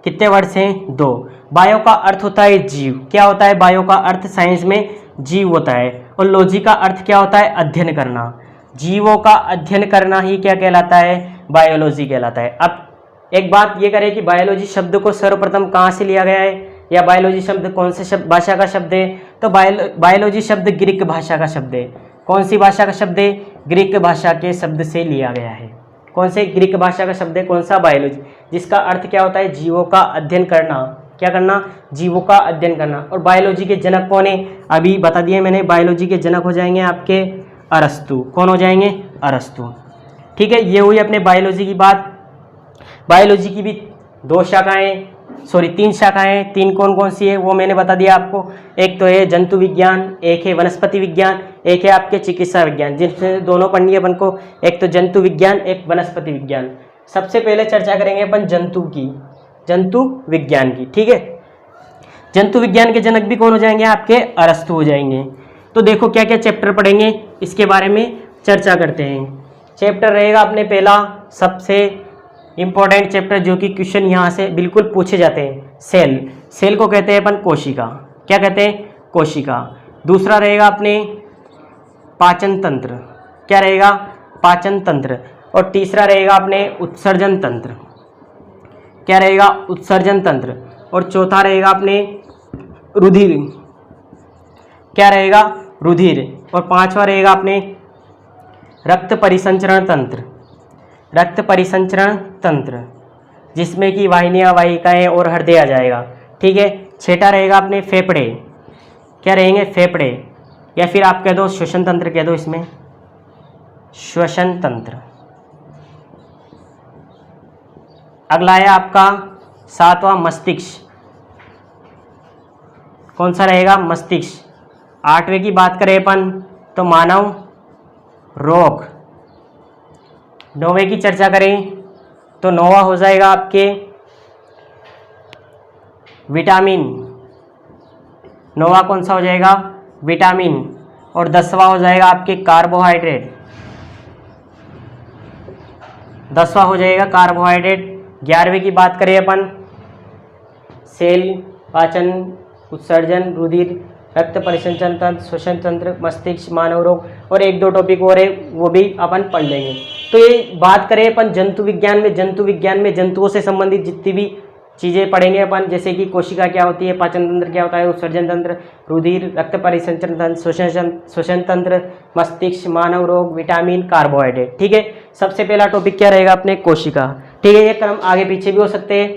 कितने वर्ड हैं, 2। बायो का अर्थ होता है जीव। क्या होता है, बायो का अर्थ साइंस में जीव होता है। और लॉजी का अर्थ क्या होता है, अध्ययन करना। जीवों का अध्ययन करना ही क्या कहलाता है, बायोलॉजी कहलाता है। अब एक बात ये करें कि बायोलॉजी शब्द को सर्वप्रथम कहाँ से लिया गया है, या बायोलॉजी शब्द कौन से शब्द भाषा का शब्द है, तो बायोलॉजी शब्द ग्रीक भाषा का शब्द है। कौन सी भाषा का शब्द है, ग्रीक भाषा के शब्द से लिया गया है। कौन से ग्रीक भाषा का शब्द है, कौन सा, बायोलॉजी, जिसका अर्थ क्या होता है, जीवों का अध्ययन करना। क्या करना, जीवों का अध्ययन करना। और बायोलॉजी के जनक कौन है, अभी बता दिए मैंने, बायोलॉजी के जनक हो जाएंगे आपके अरस्तु। कौन हो जाएंगे, अरस्तु, ठीक है। ये हुई अपने बायोलॉजी की बात। बायोलॉजी की भी 3 शाखाएं। 3 कौन कौन सी है वो मैंने बता दिया आपको। एक तो है जंतु विज्ञान, एक है वनस्पति विज्ञान, एक है आपके चिकित्सा विज्ञान, जिनमें दोनों पढ़नी है अपन को। एक तो जंतु विज्ञान, एक वनस्पति विज्ञान। सबसे पहले चर्चा करेंगे अपन जंतु विज्ञान की, ठीक है। जंतु विज्ञान के जनक भी कौन हो जाएंगे, आपके अरस्तु हो जाएंगे। तो देखो क्या क्या चैप्टर पढ़ेंगे, इसके बारे में चर्चा करते हैं। चैप्टर रहेगा अपने पहला सबसे इंपॉर्टेंट चैप्टर, जो कि क्वेश्चन यहाँ से बिल्कुल पूछे जाते हैं, सेल। सेल को कहते हैं अपन कोशिका। क्या कहते हैं, कोशिका। दूसरा रहेगा अपने पाचन तंत्र। क्या रहेगा, पाचन तंत्र। और तीसरा रहेगा अपने उत्सर्जन तंत्र। क्या रहेगा, उत्सर्जन तंत्र। और चौथा रहेगा अपने रुधिर। क्या रहेगा, रुधिर। और 5वां रहेगा अपने रक्त परिसंचरण तंत्र। रक्त परिसंचरण तंत्र, जिसमें कि वाहिनियाँ, वाहिकाएँ और हृदय आ जाएगा, ठीक है। 6वां रहेगा अपने फेफड़े। क्या रहेंगे, फेफड़े। या फिर आप कह दो श्वसन तंत्र, कह दो इसमें श्वसन तंत्र। अगला है आपका 7वां मस्तिष्क। कौन सा रहेगा, मस्तिष्क। 8वें की बात करें अपन तो मानव रोग। 9वें की चर्चा करें तो 9वां हो जाएगा आपके विटामिन। 9वां कौन सा हो जाएगा, विटामिन। और 10वां हो जाएगा आपके कार्बोहाइड्रेट। 10वां हो जाएगा कार्बोहाइड्रेट। 11वें की बात करें अपन, सेल, पाचन, उत्सर्जन, रुधिर, रक्त परिसंचरण तंत्र, श्वसन तंत्र, मस्तिष्क, मानव रोग और एक दो टॉपिक और है वो भी अपन पढ़ लेंगे। तो ये बात करें अपन जंतु विज्ञान में जंतुओं से संबंधित जितनी भी चीज़ें पढ़ेंगे अपन, जैसे कि कोशिका क्या होती है, पाचन तंत्र क्या होता है, उत्सर्जन तंत्र, रुधिर, रक्त परिसंचरण तंत्र, श्वसन तंत्र, मस्तिष्क, मानव रोग, विटामिन, कार्बोहाइड्रेट। ठीक है, सबसे पहला टॉपिक क्या रहेगा अपने कोशिका। ठीक है, ये क्रम आगे पीछे भी हो सकते हैं,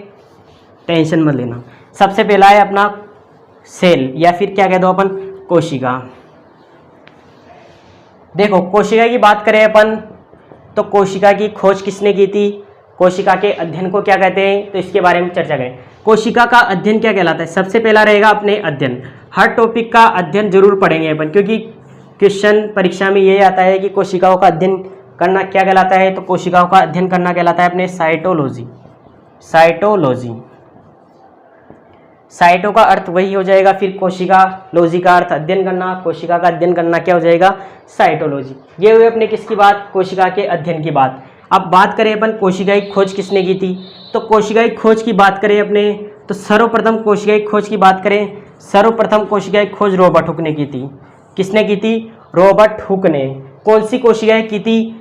टेंशन मत लेना। सबसे पहला है अपना सेल या फिर क्या कह दो अपन कोशिका। देखो कोशिका की बात करें अपन तो कोशिका की खोज किसने की थी, कोशिका के अध्ययन को क्या कहते हैं, तो इसके बारे में चर्चा करें। कोशिका का अध्ययन क्या कहलाता है, सबसे पहला रहेगा अपने अध्ययन। हर टॉपिक का अध्ययन जरूर पढ़ेंगे अपन, क्योंकि क्वेश्चन परीक्षा में ये आता है कि कोशिकाओं का अध्ययन करना क्या कहलाता है, तो कोशिकाओं का अध्ययन करना कहलाता है अपने साइटोलॉजी। साइटो का अर्थ वही हो जाएगा फिर कोशिका, लॉजी का अर्थ अध्ययन करना, कोशिका का अध्ययन करना क्या हो जाएगा, साइटोलॉजी। ये हुए अपने किसकी बात, कोशिका के अध्ययन की बात। अब बात करें अपन कोशिका की खोज किसने की थी, तो कोशिका की खोज की बात करें अपने तो सर्वप्रथम कोशिका की खोज की बात करें, सर्वप्रथम कोशिका की खोज रॉबर्ट हुक ने की थी। किसने की थी, रॉबर्ट हुक ने। कौन सी कोशिका की थी,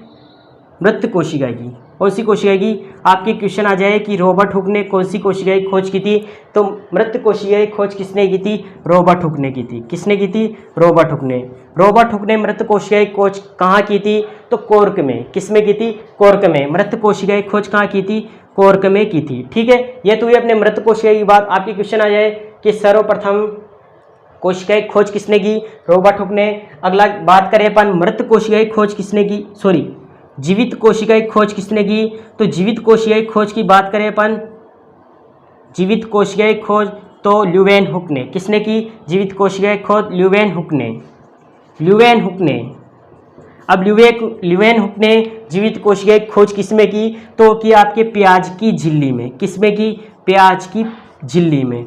मृत कोशिका की। कौन सी कोशिका की, आपके क्वेश्चन आ जाए कि रॉबर्ट हुक ने कौन सी कोशिका की खोज की थी, तो मृत कोशिका की खोज किसने की थी, रॉबर्ट हुक ने की थी। किसने की थी, रॉबर्ट हुक ने। रॉबर्ट हुक ने मृत कोशिका की खोज कहाँ की थी, तो कॉर्क में। किसमें की थी, कॉर्क में। मृत कोशिका की खोज कहाँ की थी, कॉर्क में की थी। ठीक है, ये तो हुई अपने मृत कोशिका की बात। आपके क्वेश्चन आ जाए कि सर्वप्रथम कोशिका की खोज किसने की, रॉबर्ट हुक ने। अगला बात करें अपन मृत कोशिका की खोज किसने की, सॉरी जीवित कोशिका की खोज किसने की, तो जीवित कोशिका की खोज की बात करें अपन, जीवित कोशिका की खोज तो ल्यूवेन हुक ने। किसने की, जीवित कोशिका की खोज ल्यूवेन हुक ने। अब ल्यूवेन हुक ने जीवित कोशिका की खोज किसमें की, तो कि आपके प्याज की झिल्ली में। किसमें की, प्याज की झिल्ली में।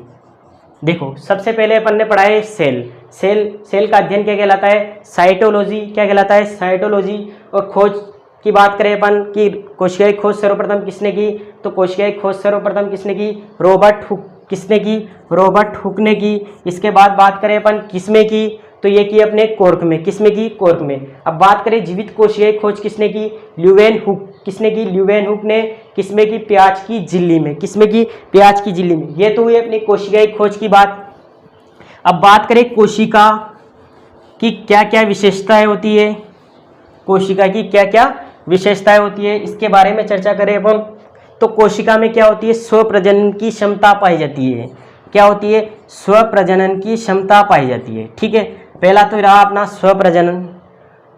देखो सबसे पहले अपन ने पढ़ा है सेल का अध्ययन क्या कहलाता है, साइटोलॉजी। क्या कहलाता है, साइटोलॉजी। और खोज की बात करें अपन कि कोशिका की खोज सर्वप्रथम किसने की, तो कोशिका की खोज सर्वप्रथम किसने की, रॉबर्ट हुक। किसने की, रॉबर्ट हुक ने की। इसके बाद बात करें अपन किसमें की, तो ये की अपने कॉर्क में। किसमें की, कॉर्क में। अब बात करें जीवित कोशिका की खोज किसने की, ल्यूवेन हुक। किसने की, ल्यूवेन हुक ने। किसमें की, प्याज की झिल्ली में। किसमें की, प्याज की झिल्ली में। ये तो हुई अपनी कोशिका की खोज की बात। अब बात करें कोशिका की क्या क्या विशेषताएं होती है, कोशिका की क्या क्या विशेषताएं होती है, इसके बारे में चर्चा करें अपन। तो कोशिका में क्या होती है, स्वप्रजनन की क्षमता पाई जाती है। क्या होती है, स्वप्रजनन की क्षमता पाई जाती है। ठीक है, पहला तो रहा अपना स्वप्रजनन।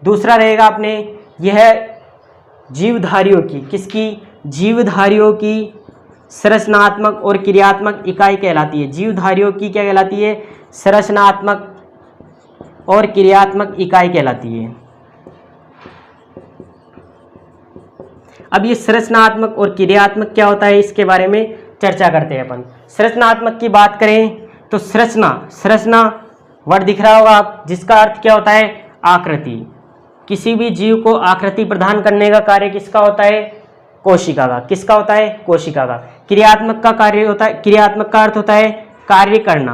दूसरा रहेगा अपने यह जीवधारियों की, किसकी, जीवधारियों की संरचनात्मक और क्रियात्मक इकाई कहलाती है। जीवधारियों की क्या कहलाती है, संरचनात्मक और क्रियात्मक इकाई कहलाती है। अब ये संरचनात्मक और क्रियात्मक क्या होता है, इसके बारे में चर्चा करते हैं अपन। संरचनात्मक की बात करें तो संरचना वर्ड दिख रहा होगा आप, जिसका अर्थ क्या होता है, आकृति। किसी भी जीव को आकृति प्रदान करने का कार्य किसका होता है, कोशिका का। किसका होता है, कोशिका का। क्रियात्मक का कार्य होता है, क्रियात्मक का अर्थ होता है कार्य करना।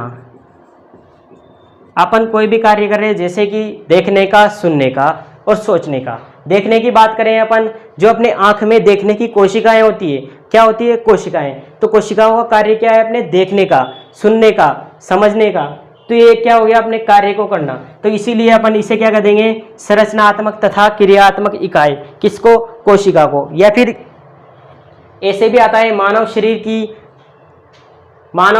अपन कोई भी कार्य कर रहे हैं, जैसे कि देखने का, सुनने का और सोचने का। देखने की बात करें अपन, जो अपने आंख में देखने की कोशिकाएं होती है, क्या होती है, कोशिकाएं। तो कोशिकाओं का कार्य क्या है, अपने देखने का, सुनने का, समझने का। तो ये क्या हो गया, अपने कार्य को करना। तो इसीलिए अपन इसे क्या कर देंगे, संरचनात्मक तथा क्रियात्मक इकाई। किसको, कोशिका को। या फिर ऐसे भी आता है मानव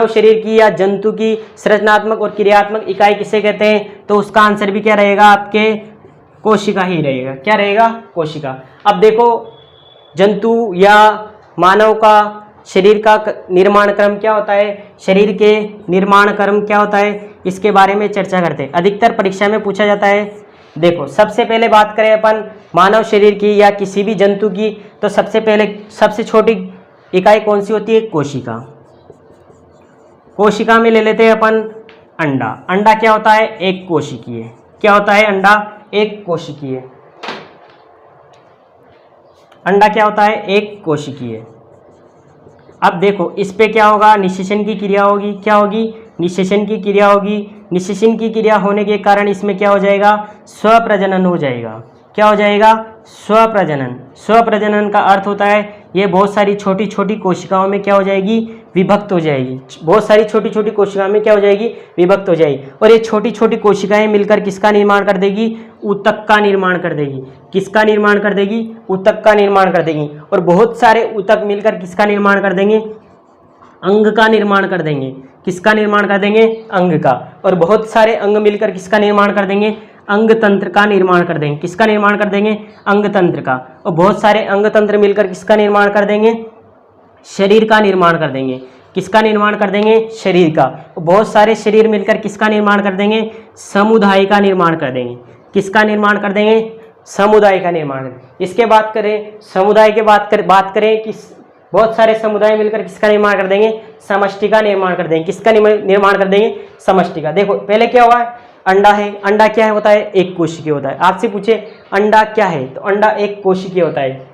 शरीर की या जंतु की संरचनात्मक और क्रियात्मक इकाई किसे कहते हैं, तो उसका आंसर भी क्या रहेगा, आपके कोशिका ही रहेगा। क्या रहेगा, कोशिका। अब देखो जंतु या मानव का शरीर का निर्माण क्रम क्या होता है, शरीर के निर्माण क्रम क्या होता है, इसके बारे में चर्चा करते हैं। अधिकतर परीक्षा में पूछा जाता है। देखो सबसे पहले बात करें अपन मानव शरीर की या किसी भी जंतु की, तो सबसे पहले सबसे छोटी इकाई कौन सी होती है, कोशिका। कोशिका में ले लेते हैं अपन अंडा। अंडा क्या होता है, एक कोशिकीय। क्या होता है, अंडा एक कोशिकीय। अंडा क्या होता है, एक कोशिकीय। अब देखो इस पे क्या होगा, निषेचन की क्रिया होगी, क्या होगी, निषेचन की क्रिया होगी। निषेचन की क्रिया होने के कारण इसमें क्या हो जाएगा, स्वप्रजनन हो जाएगा। क्या हो जाएगा, स्वप्रजनन। स्वप्रजनन का अर्थ होता है ये बहुत सारी छोटी छोटी कोशिकाओं में क्या हो जाएगी, विभक्त हो जाएगी। बहुत सारी छोटी छोटी कोशिकाओं में क्या हो जाएगी, विभक्त हो जाएगी। और ये छोटी छोटी कोशिकाएं मिलकर किसका निर्माण कर देगी, ऊतक का निर्माण कर देगी। किसका निर्माण कर देगी, ऊतक का निर्माण कर देगी। और बहुत सारे ऊतक मिलकर किसका निर्माण कर देंगे, अंग का निर्माण कर देंगे। किसका निर्माण कर देंगे, अंग का। और बहुत सारे अंग मिलकर किसका निर्माण कर देंगे, अंग तंत्र का निर्माण कर देंगे। किसका निर्माण कर देंगे, अंग तंत्र का। और बहुत सारे अंग तंत्र मिलकर किसका निर्माण कर देंगे, शरीर का निर्माण कर देंगे। किसका निर्माण कर देंगे, शरीर का। और बहुत सारे शरीर मिलकर किसका निर्माण कर देंगे, समुदाय का निर्माण कर देंगे। किसका निर्माण कर देंगे, समुदाय का निर्माण। इसके बात करें समुदाय के बात करें कि बहुत सारे समुदाय मिलकर किसका निर्माण कर देंगे, समष्टि का निर्माण कर देंगे। किसका निर्माण कर देंगे, समष्टि का। देखो पहले क्या हुआ है, अंडा है। अंडा क्या है, होता है एक कोशिकीय होता है। आपसे पूछे अंडा क्या है, तो अंडा एक कोशिकीय होता है।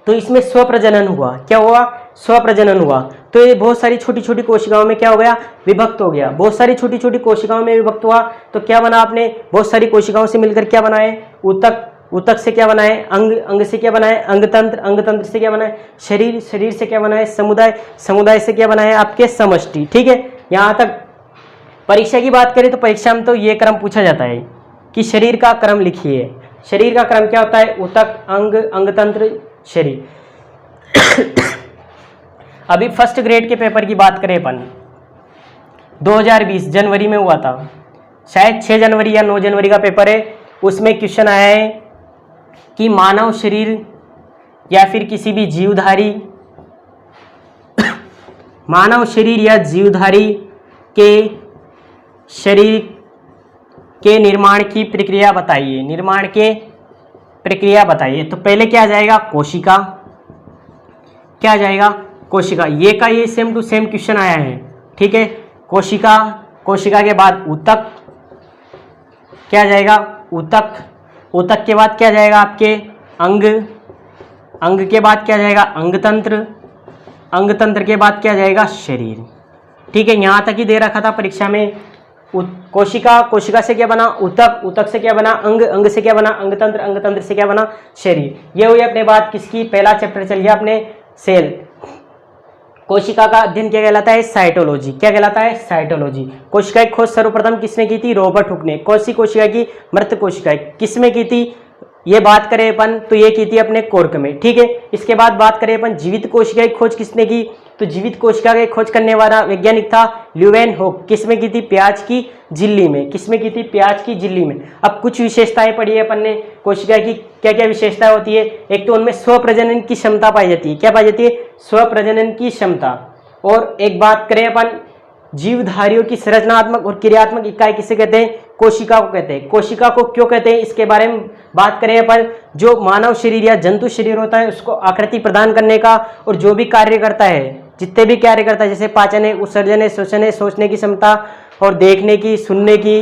तो इसमें स्वप्रजनन हुआ। क्या हुआ, स्वप्रजनन हुआ। तो ये बहुत सारी छोटी छोटी कोशिकाओं में क्या हो गया, विभक्त हो गया। बहुत सारी छोटी छोटी कोशिकाओं में विभक्त हुआ तो क्या बना, आपने बहुत सारी कोशिकाओं से मिलकर क्या बनाए, ऊतक। ऊतक से क्या बनाए, अंग। अंग से क्या बनाए, अंगतंत्र। अंगतंत्र से क्या बनाए, शरीर। शरीर से क्या बनाए, समुदाय। समुदाय से क्या बनाए, आपके समष्टि। ठीक है, यहाँ तक। परीक्षा की बात करें तो परीक्षा में तो ये क्रम पूछा जाता है कि शरीर का क्रम लिखिए। शरीर का क्रम क्या होता है, ऊतक, अंग, अंगतंत्र, शरीर। अभी फर्स्ट ग्रेड के पेपर की बात करें अपन, 2020 जनवरी में हुआ था, शायद 6 जनवरी या 9 जनवरी का पेपर है। उसमें क्वेश्चन आया है कि मानव शरीर या फिर किसी भी जीवधारी मानव शरीर या जीवधारी के शरीर के निर्माण की प्रक्रिया बताइए। निर्माण के प्रक्रिया बताइए। तो पहले क्या आ जाएगा, कोशिका। क्या आ जाएगा, कोशिका। ये का ये सेम टू सेम क्वेश्चन आया है। ठीक है, कोशिका। कोशिका के बाद ऊतक। क्या आ जाएगा, ऊतक। ऊतक के बाद क्या आ जाएगा, आपके अंग। अंग के बाद क्या आ जाएगा, अंगतंत्र। अंगतंत्र के बाद क्या आ जाएगा, शरीर। ठीक है, यहाँ तक ही दे रखा था परीक्षा में। कोशिका। कोशिका से क्या बना, ऊतक। ऊतक से क्या बना, अंग। अंग से क्या बना, अंगतंत्र। अंगतंत्र से क्या बना, शरीर। ये हुई अपने बात किसकी, पहला चैप्टर चल गया अपने सेल। कोशिका का अध्ययन क्या कहलाता है, साइटोलॉजी। क्या कहलाता है, साइटोलॉजी। कोशिका की खोज सर्वप्रथम किसने की थी, रॉबर्ट हुक ने। कौन सी कोशिका की, मृत कोशिका। किसमें की थी, ये बात करें अपन तो ये की थी अपने कोर्क में। ठीक है, इसके बाद बात करें अपन जीवित कोशिका की खोज किसने की, तो जीवित कोशिका की खोज करने वाला वैज्ञानिक था ल्यूवेनहोक। किसमें की थी, प्याज की झिल्ली में। किसमें की थी, प्याज की झिल्ली में। अब कुछ विशेषताएं पढ़ी है अपन ने कोशिका की, क्या क्या विशेषताएं होती है। एक तो उनमें स्वप्रजनन की क्षमता पाई जाती है। क्या पाई जाती है, स्वप्रजनन की क्षमता। और एक बात करें अपन जीवधारियों की संरचनात्मक और क्रियात्मक इकाई किसे कहते हैं, कोशिका को कहते हैं। कोशिका को क्यों कहते हैं, इसके बारे में बात करें अपन। जो मानव शरीर या जंतु शरीर होता है उसको आकृति प्रदान करने का और जो भी कार्य करता है, जितने भी कार्य करता है, जैसे पाचन है, उत्सर्जन है, श्वसन है, सोचने की क्षमता और देखने की, सुनने की,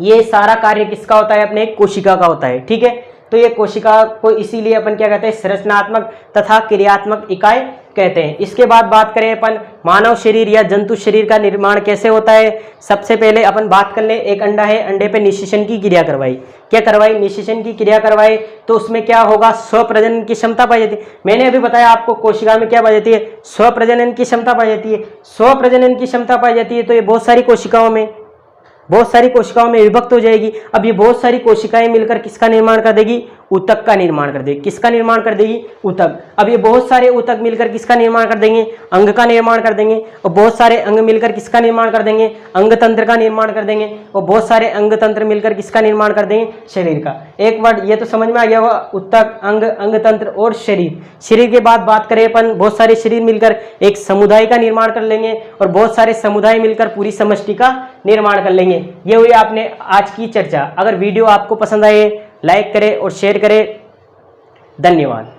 ये सारा कार्य किसका होता है, अपने कोशिका का होता है। ठीक है, तो ये कोशिका को इसीलिए अपन क्या कहते हैं, संरचनात्मक तथा क्रियात्मक इकाई कहते हैं। इसके बाद बात करें अपन मानव शरीर या जंतु शरीर का निर्माण कैसे होता है। सबसे पहले अपन बात कर ले, एक अंडा है, अंडे पे निषेचन की क्रिया करवाई। क्या करवाई, निषेचन की क्रिया करवाई। तो उसमें क्या होगा, स्वप्रजनन की क्षमता पाई जाती है। मैंने अभी बताया आपको कोशिका में क्या पाई जाती है, स्वप्रजनन की क्षमता पाई जाती है। स्वप्रजनन की क्षमता पाई जाती है तो ये बहुत सारी कोशिकाओं में विभक्त हो जाएगी। अब ये बहुत सारी कोशिकाएं मिलकर किसका निर्माण कर देगी, ऊतक का निर्माण कर देगी। किसका निर्माण कर देगी, ऊतक। अब ये बहुत सारे ऊतक मिलकर किसका निर्माण कर देंगे, अंग का निर्माण कर देंगे। और बहुत सारे अंग मिलकर किसका निर्माण कर देंगे, अंगतंत्र का निर्माण कर देंगे। और बहुत सारे अंगतंत्र मिलकर किसका निर्माण कर देंगे, शरीर का। एक वर्ड ये तो समझ में आ गया होगा, ऊतक, अंग, अंगतंत्र और शरीर। शरीर के बाद बात करें अपन, बहुत सारे शरीर मिलकर एक समुदाय का निर्माण कर लेंगे और बहुत सारे समुदाय मिलकर पूरी समष्टि का निर्माण कर लेंगे। ये हुई आपने आज की चर्चा। अगर वीडियो आपको पसंद आए लाइक करें और शेयर करें। धन्यवाद।